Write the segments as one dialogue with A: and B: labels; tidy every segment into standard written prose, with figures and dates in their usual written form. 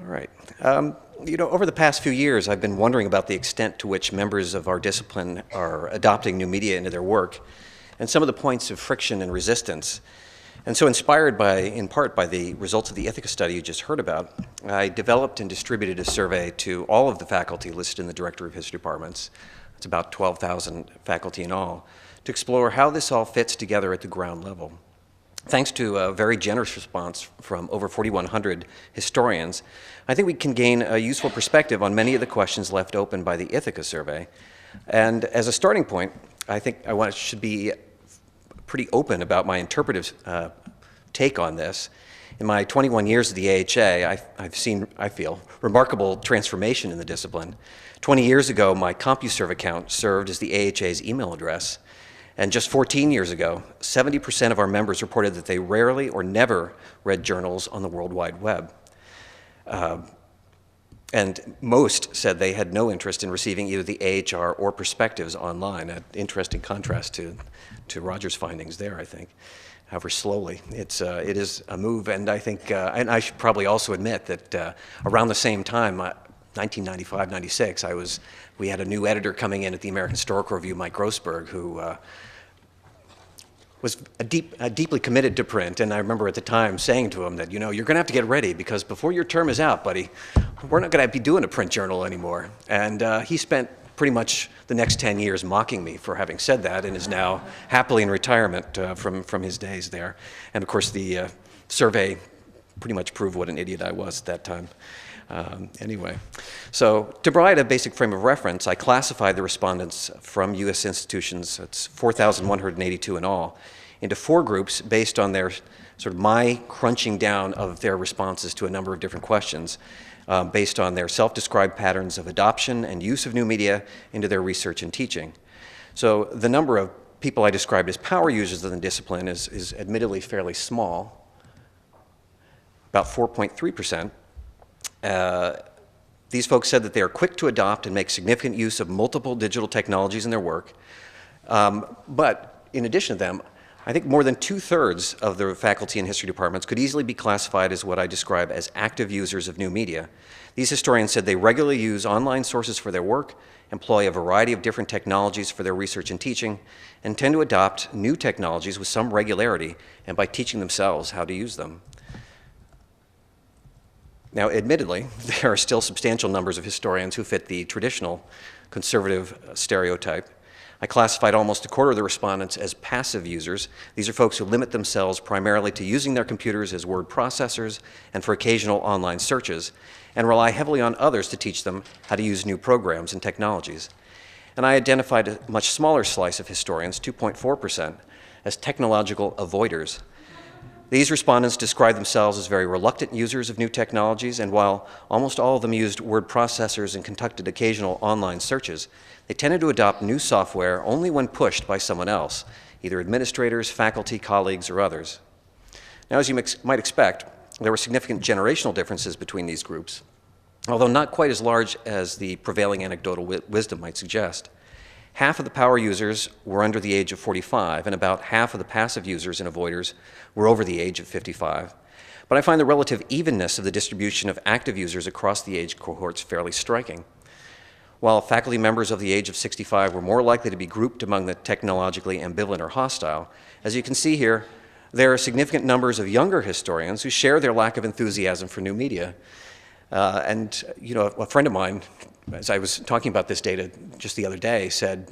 A: right. Over the past few years, I've been wondering about the extent to which members of our discipline are adopting new media into their work and some of the points of friction and resistance. And so inspired in part by the results of the Ithaca study you just heard about, I developed and distributed a survey to all of the faculty listed in the Directory of History Departments. It's about 12,000 faculty in all, to explore how this all fits together at the ground level. Thanks to a very generous response from over 4,100 historians, I think we can gain a useful perspective on many of the questions left open by the Ithaca survey. And as a starting point, I think should be pretty open about my interpretive take on this. In my 21 years at the AHA, I've seen, I feel, remarkable transformation in the discipline. 20 years ago, my CompuServe account served as the AHA's email address. And just 14 years ago, 70% of our members reported that they rarely or never read journals on the World Wide Web. And most said they had no interest in receiving either the AHR or perspectives online, an interesting contrast to Roger's findings there, I think. However, slowly, it is a move, and I think, and I should probably also admit that around the same time, 1995, 96, we had a new editor coming in at the American Historical Review, Mike Grossberg, who was deeply committed to print, and I remember at the time saying to him that, you're going to have to get ready because before your term is out, buddy, we're not going to be doing a print journal anymore. And he spent pretty much the next 10 years mocking me for having said that and is now happily in retirement from his days there. And of course, the survey pretty much proved what an idiot I was at that time. Anyway, so to provide a basic frame of reference, I classified the respondents from U.S. institutions, it's 4,182 in all, into 4 groups based on their my crunching down of their responses to a number of different questions, based on their self-described patterns of adoption and use of new media into their research and teaching. So the number of people I described as power users of the discipline is admittedly fairly small, about 4.3%. These folks said that they are quick to adopt and make significant use of multiple digital technologies in their work. But in addition to them, I think more than 2/3 of the faculty and history departments could easily be classified as what I describe as active users of new media. These historians said they regularly use online sources for their work, employ a variety of different technologies for their research and teaching, and tend to adopt new technologies with some regularity and by teaching themselves how to use them. Now, admittedly, there are still substantial numbers of historians who fit the traditional conservative stereotype. I classified almost a quarter of the respondents as passive users. These are folks who limit themselves primarily to using their computers as word processors and for occasional online searches, and rely heavily on others to teach them how to use new programs and technologies. And I identified a much smaller slice of historians, 2.4%, as technological avoiders. These respondents describe themselves as very reluctant users of new technologies, and while almost all of them used word processors and conducted occasional online searches, they tended to adopt new software only when pushed by someone else, either administrators, faculty, colleagues, or others. Now, as you might expect, there were significant generational differences between these groups, although not quite as large as the prevailing anecdotal wisdom might suggest. Half of the power users were under the age of 45, and about half of the passive users and avoiders were over the age of 55. But I find the relative evenness of the distribution of active users across the age cohorts fairly striking. While faculty members of the age of 65 were more likely to be grouped among the technologically ambivalent or hostile, as you can see here, there are significant numbers of younger historians who share their lack of enthusiasm for new media. And a friend of mine, as I was talking about this data just the other day, said,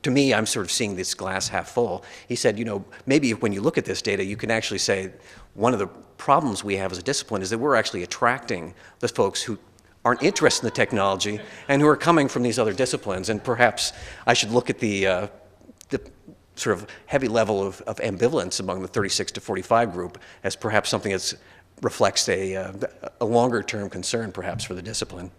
A: to me, I'm sort of seeing this glass half full. He said, maybe when you look at this data, you can actually say one of the problems we have as a discipline is that we're actually attracting the folks who aren't interested in the technology and who are coming from these other disciplines. And perhaps I should look at the sort of heavy level of ambivalence among the 36 to 45 group as perhaps something that reflects a longer-term concern, perhaps, for the discipline.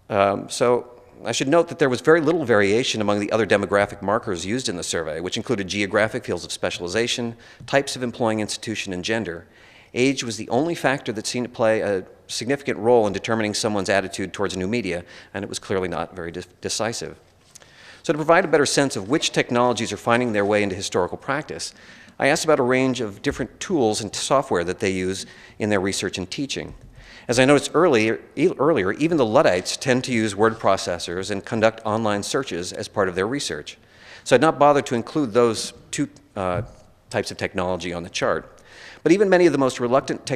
A: So I should note that there was very little variation among the other demographic markers used in the survey, which included geographic fields of specialization, types of employing institution, and gender. Age was the only factor that seemed to play a significant role in determining someone's attitude towards new media, and it was clearly not very decisive. So to provide a better sense of which technologies are finding their way into historical practice, I asked about a range of different tools and software that they use in their research and teaching. As I noticed earlier, even the Luddites tend to use word processors and conduct online searches as part of their research. So I'd not bothered to include those two types of technology on the chart. But even many of the most reluctant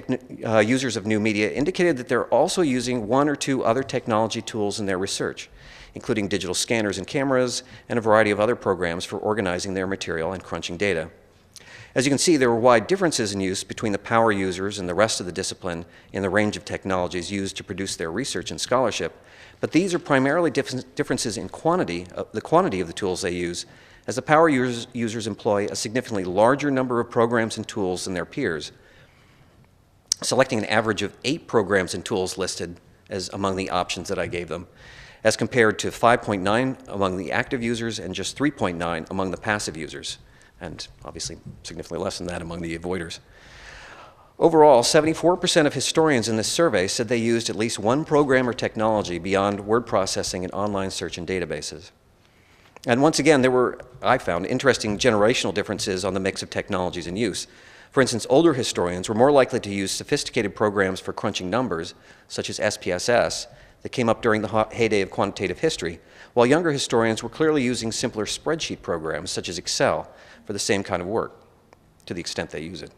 A: users of new media indicated that they're also using one or two other technology tools in their research, including digital scanners and cameras, and a variety of other programs for organizing their material and crunching data. As you can see, there were wide differences in use between the power users and the rest of the discipline in the range of technologies used to produce their research and scholarship, but these are primarily differences in the quantity of the tools they use, as the power users employ a significantly larger number of programs and tools than their peers, selecting an average of 8 programs and tools listed as among the options that I gave them, as compared to 5.9 among the active users and just 3.9 among the passive users, and obviously significantly less than that among the avoiders. Overall, 74% of historians in this survey said they used at least one program or technology beyond word processing and online search in databases. And once again, there were, I found, interesting generational differences on the mix of technologies in use. For instance, older historians were more likely to use sophisticated programs for crunching numbers, such as SPSS, that came up during the heyday of quantitative history, while younger historians were clearly using simpler spreadsheet programs, such as Excel, for the same kind of work, to the extent they use it.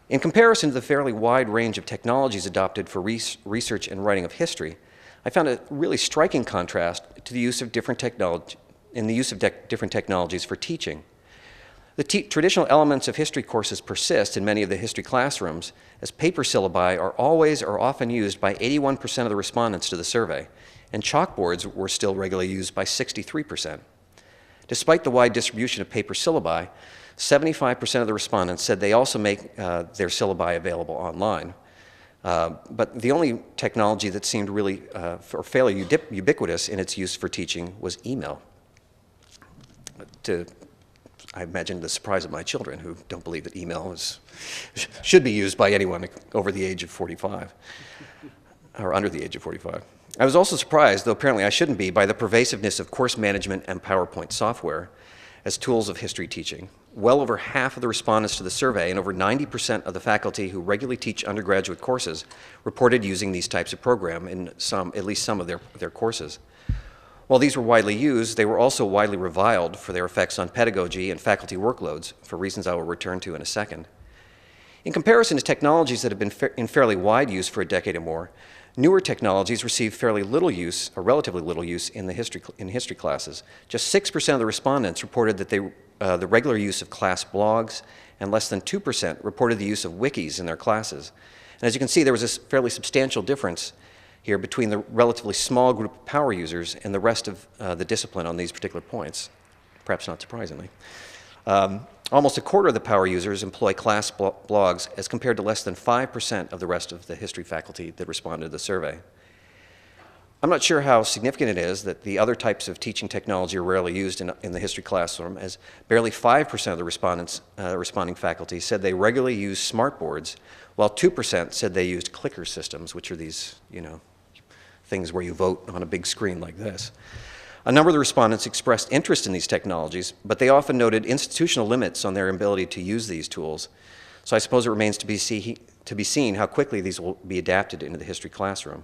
A: In comparison to the fairly wide range of technologies adopted for research and writing of history, I found a really striking contrast to the use of different technologies for teaching. The traditional elements of history courses persist in many of the history classrooms, as paper syllabi are always or often used by 81% of the respondents to the survey, and chalkboards were still regularly used by 63%. Despite the wide distribution of paper syllabi, 75% of the respondents said they also make their syllabi available online. But the only technology that seemed really fairly ubiquitous in its use for teaching was email. I imagine the surprise of my children, who don't believe that email should be used by anyone over the age of 45, or under the age of 45. I was also surprised, though apparently I shouldn't be, by the pervasiveness of course management and PowerPoint software as tools of history teaching. Well over half of the respondents to the survey and over 90% of the faculty who regularly teach undergraduate courses reported using these types of program in at least some of their courses. While these were widely used, they were also widely reviled for their effects on pedagogy and faculty workloads, for reasons I will return to in a second. In comparison to technologies that have been in fairly wide use for a decade or more, newer technologies receive fairly little use, or relatively little use, in history classes. Just 6% of the respondents reported that the regular use of class blogs, and less than 2% reported the use of wikis in their classes. And as you can see, there was a fairly substantial difference here between the relatively small group of power users and the rest of the discipline on these particular points, perhaps not surprisingly. Almost a quarter of the power users employ class blogs, as compared to less than 5% of the rest of the history faculty that responded to the survey. I'm not sure how significant it is that the other types of teaching technology are rarely used in the history classroom, as barely 5% of the responding faculty said they regularly use smartboards, while 2% said they used clicker systems, which are these, things where you vote on a big screen like this. A number of the respondents expressed interest in these technologies, but they often noted institutional limits on their ability to use these tools. So I suppose it remains to be seen how quickly these will be adapted into the history classroom.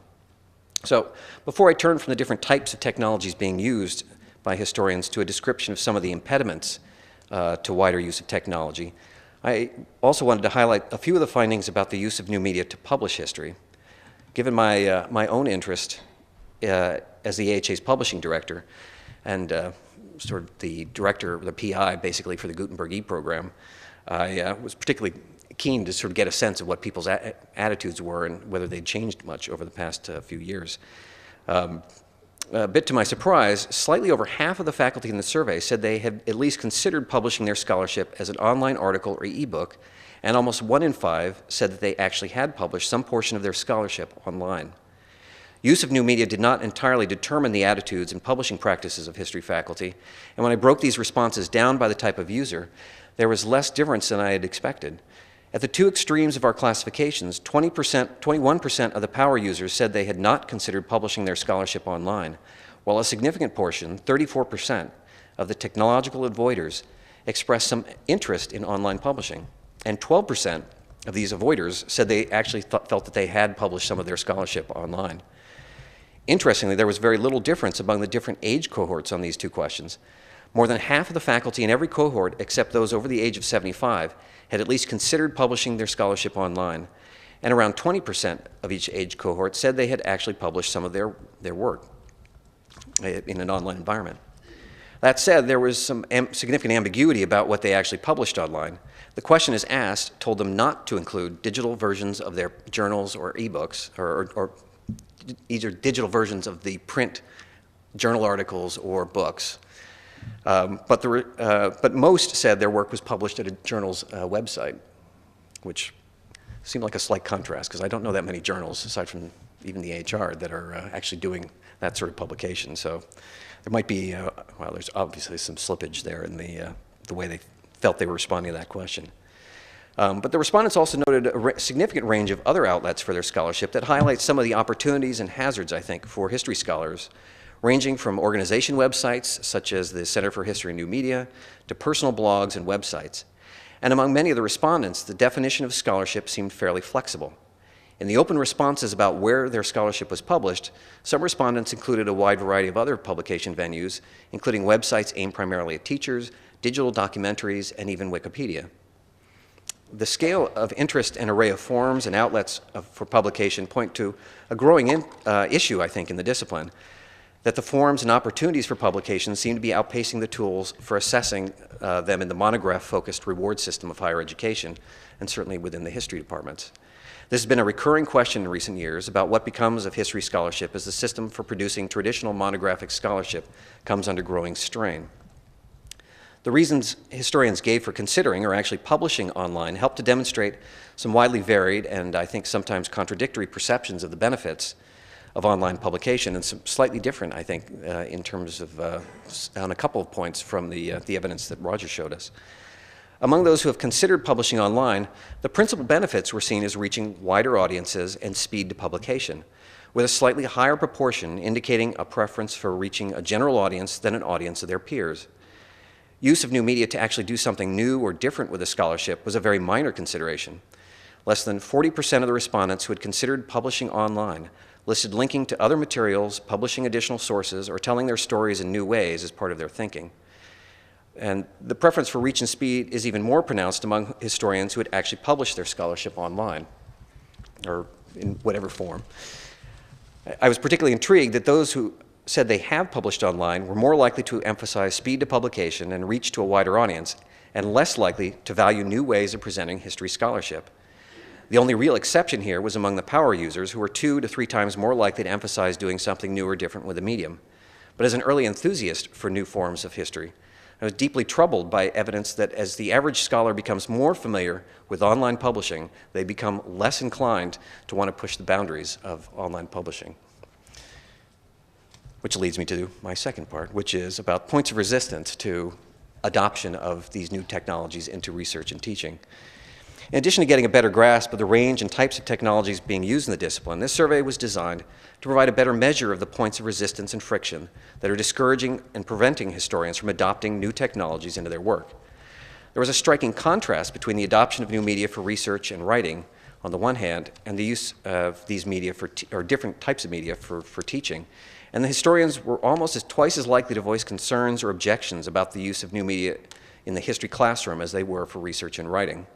A: So before I turn from the different types of technologies being used by historians to a description of some of the impediments to wider use of technology, I also wanted to highlight a few of the findings about the use of new media to publish history. Given my own interest as the AHA's publishing director and sort of the director, the PI basically for the Gutenberg E program, I was particularly keen to sort of get a sense of what people's attitudes were and whether they'd changed much over the past few years. A bit to my surprise, slightly over half of the faculty in the survey said they had at least considered publishing their scholarship as an online article or ebook, and almost 1 in 5 said that they actually had published some portion of their scholarship online. Use of new media did not entirely determine the attitudes and publishing practices of history faculty, and when I broke these responses down by the type of user, there was less difference than I had expected. At the two extremes of our classifications, 21% of the power users said they had not considered publishing their scholarship online, while a significant portion, 34%, of the technological avoiders expressed some interest in online publishing, and 12% of these avoiders said they actually felt that they had published some of their scholarship online. Interestingly, there was very little difference among the different age cohorts on these two questions. More than half of the faculty in every cohort, except those over the age of 75, had at least considered publishing their scholarship online, and around 20% of each age cohort said they had actually published some of their work in an online environment. That said, there was some significant ambiguity about what they actually published online. The question as asked told them not to include digital versions of their journals or ebooks, or either digital versions of the print journal articles or books. But most said their work was published at a journal's website, which seemed like a slight contrast, because I don't know that many journals, aside from even the HR, that are actually doing that sort of publication. So there might be, well, there's obviously some slippage there in the way they felt they were responding to that question. But the respondents also noted a significant range of other outlets for their scholarship that highlights some of the opportunities and hazards, I think, for history scholars, ranging from organization websites, such as the Center for History and New Media, to personal blogs and websites. And among many of the respondents, the definition of scholarship seemed fairly flexible. In the open responses about where their scholarship was published, some respondents included a wide variety of other publication venues, including websites aimed primarily at teachers, digital documentaries, and even Wikipedia. The scale of interest and array of forums and outlets for publication point to a growing issue, I think, in the discipline, that the forums and opportunities for publication seem to be outpacing the tools for assessing them in the monograph-focused reward system of higher education, and certainly within the history departments. This has been a recurring question in recent years about what becomes of history scholarship as the system for producing traditional monographic scholarship comes under growing strain. The reasons historians gave for considering or actually publishing online help to demonstrate some widely varied and I think sometimes contradictory perceptions of the benefits of online publication, and some slightly different, I think, in terms of, on a couple of points from the evidence that Roger showed us. Among those who have considered publishing online, the principal benefits were seen as reaching wider audiences and speed to publication, with a slightly higher proportion indicating a preference for reaching a general audience than an audience of their peers. Use of new media to actually do something new or different with a scholarship was a very minor consideration. Less than 40% of the respondents who had considered publishing online listed linking to other materials, publishing additional sources, or telling their stories in new ways as part of their thinking. And the preference for reach and speed is even more pronounced among historians who had actually published their scholarship online, or in whatever form. I was particularly intrigued that those who said they have published online were more likely to emphasize speed to publication and reach to a wider audience, and less likely to value new ways of presenting history scholarship. The only real exception here was among the power users, who were 2 to 3 times more likely to emphasize doing something new or different with a medium. But as an early enthusiast for new forms of history, I was deeply troubled by evidence that as the average scholar becomes more familiar with online publishing, they become less inclined to want to push the boundaries of online publishing. Which leads me to my second part, which is about points of resistance to adoption of these new technologies into research and teaching. In addition to getting a better grasp of the range and types of technologies being used in the discipline, this survey was designed to provide a better measure of the points of resistance and friction that are discouraging and preventing historians from adopting new technologies into their work. There was a striking contrast between the adoption of new media for research and writing on the one hand, and the use of these media or different types of media for teaching. And the historians were almost twice as likely to voice concerns or objections about the use of new media in the history classroom as they were for research and writing.